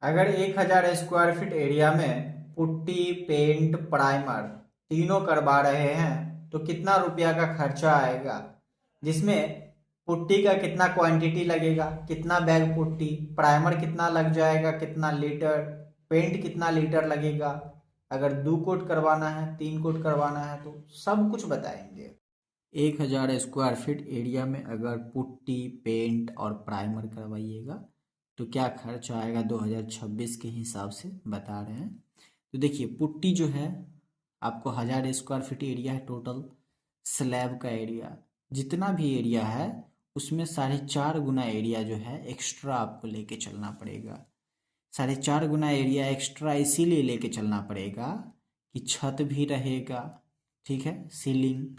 अगर 1000 square feet area में putty, paint, primer तीनों करवा रहे हैं तो कितना रुपया का खर्चा आएगा, जिसमें पुट्टी का कितना क्वांटिटी लगेगा, कितना बैग पुट्टी, प्राइमर कितना लग जाएगा, कितना लीटर, पेंट कितना लीटर लगेगा, अगर 2 कोट करवाना है, 3 कोट करवाना है, तो सब कुछ बताएंगे। 1000 स्क्वायर फीट एरिया में अगर पुट्टी, पेंट और प्राइमर करवाइएगा तो क्या खर्चा आएगा 2026 के हिसाब से बता रहे हैं। तो देखिए, पुट्टी जो है आपको 1000 स्क्वायर फीट एरिया है टोटल। स्लैब का एरिया जितना भी एरिया है उसमें 4.5 गुना एरिया जो है एक्स्ट्रा आपको लेके चलना पड़ेगा। 4.5 गुना एरिया एक्स्ट्रा इसीलिए लेके चलना पड़ेगा कि छत भी रहेगा, ठीक है, सीलिंग,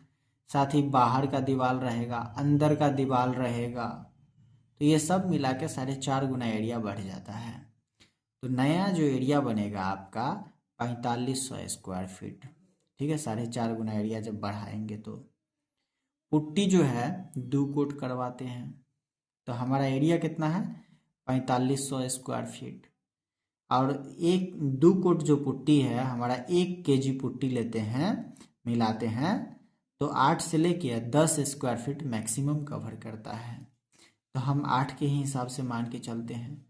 साथ ही बाहर का दीवार रहेगा, अंदर का दीवार रहेगा, तो ये सब मिला के 4.5 गुना एरिया बढ़ जाता है। तो नया जो एरिया बनेगा आपका 4500 स्क्वायर फीट, ठीक है, 4.5 गुना एरिया जब बढ़ाएंगे तो पुट्टी जो है 2 कोट करवाते हैं तो हमारा एरिया कितना है 4500 स्क्वायर फीट। और 2 कोट जो पुट्टी है हमारा 1 kg पुट्टी लेते हैं, मिलाते हैं, तो 8 से लेके 10 स्क्वायर फीट मैक्सिमम कवर करता है। तो हम 8 के ही हिसाब से मान के चलते हैं।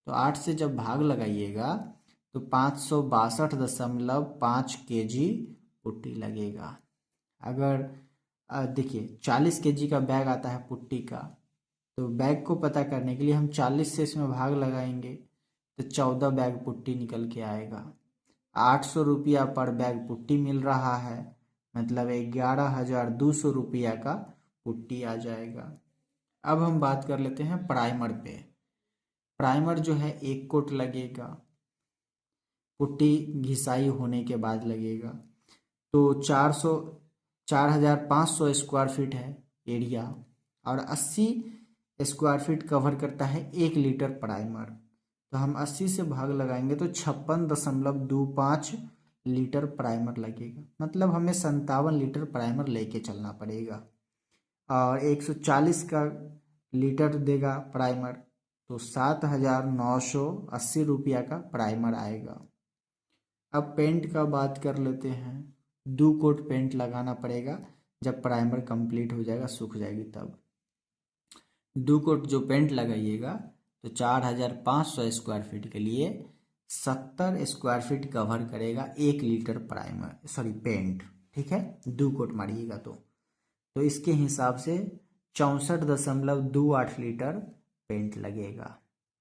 तो 8 से जब भाग लगाइएगा तो 562.5 kg पुट्टी लगेगा। अगर देखिए 40 kg का बैग आता है पुट्टी का, तो बैग को पता करने के लिए हम 40 से इसमें भाग लगाएंगे तो 14 बैग पुट्टी निकल के आएगा। 800 रुपया पर बैग पुट्टी मिल रहा है, मतलब 11,200 रुपया का पुट्टी आ जाएगा। अब हम बात कर लेते हैं प्राइमर पे। प्राइमर जो है 1 कोट लगेगा, पुट्टी घिसाई होने के बाद लगेगा। तो 4,500 स्क्वायर फीट है एरिया और 80 स्क्वायर फीट कवर करता है 1 लीटर प्राइमर। तो हम 80 से भाग लगाएंगे तो 56.25 लीटर प्राइमर लगेगा, मतलब हमें 57 लीटर प्राइमर लेके चलना पड़ेगा। और 140 का लीटर देगा प्राइमर, तो 7,980 रुपया का प्राइमर आएगा। अब पेंट का बात कर लेते हैं। 2 कोट पेंट लगाना पड़ेगा, जब प्राइमर कंप्लीट हो जाएगा, सूख जाएगी तब। 2 कोट जो पेंट लगाइएगा तो 4,500 स्क्वायर फीट के लिए 70 स्क्वायर फीट कवर करेगा 1 लीटर प्राइमर, सॉरी पेंट, ठीक है, 2 कोट मारिएगा तो इसके हिसाब से 64.28 लीटर पेंट लगेगा।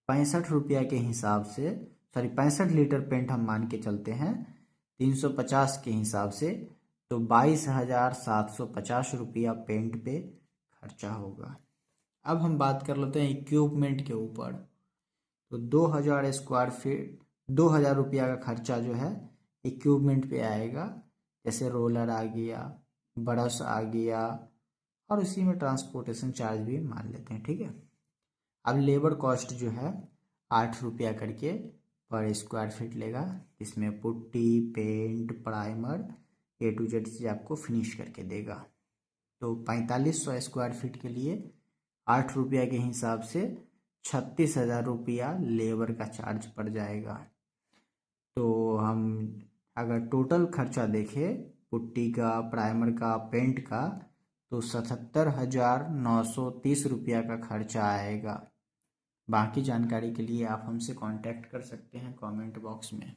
65 रुपया के हिसाब से, सॉरी 65 लीटर पेंट हम मान के चलते हैं 350 के हिसाब से, तो 22,750 रुपया पेंट पे खर्चा होगा। अब हम बात कर लेते हैं इक्विपमेंट के ऊपर। तो 2,000 रुपया का खर्चा जो है इक्विपमेंट पे आएगा, जैसे रोलर आ गया, ब्रश आ गया, और उसी में ट्रांसपोर्टेशन चार्ज भी मान लेते हैं, ठीक है। अब लेबर कॉस्ट जो है 8 रुपया करके पर स्क्वायर फीट लेगा, इसमें putty, paint, primer A to Z चीज़ आपको फिनिश करके देगा। तो 4500 स्क्वायर फीट के लिए 8 रुपया के हिसाब से 36,000 रुपया लेबर का चार्ज पड़ जाएगा। तो हम अगर टोटल खर्चा देखें पुट्टी का, प्राइमर का, पेंट का, तो 77,930 रुपया का खर्चा आएगा। बाकी जानकारी के लिए आप हमसे कांटेक्ट कर सकते हैं कमेंट बॉक्स में।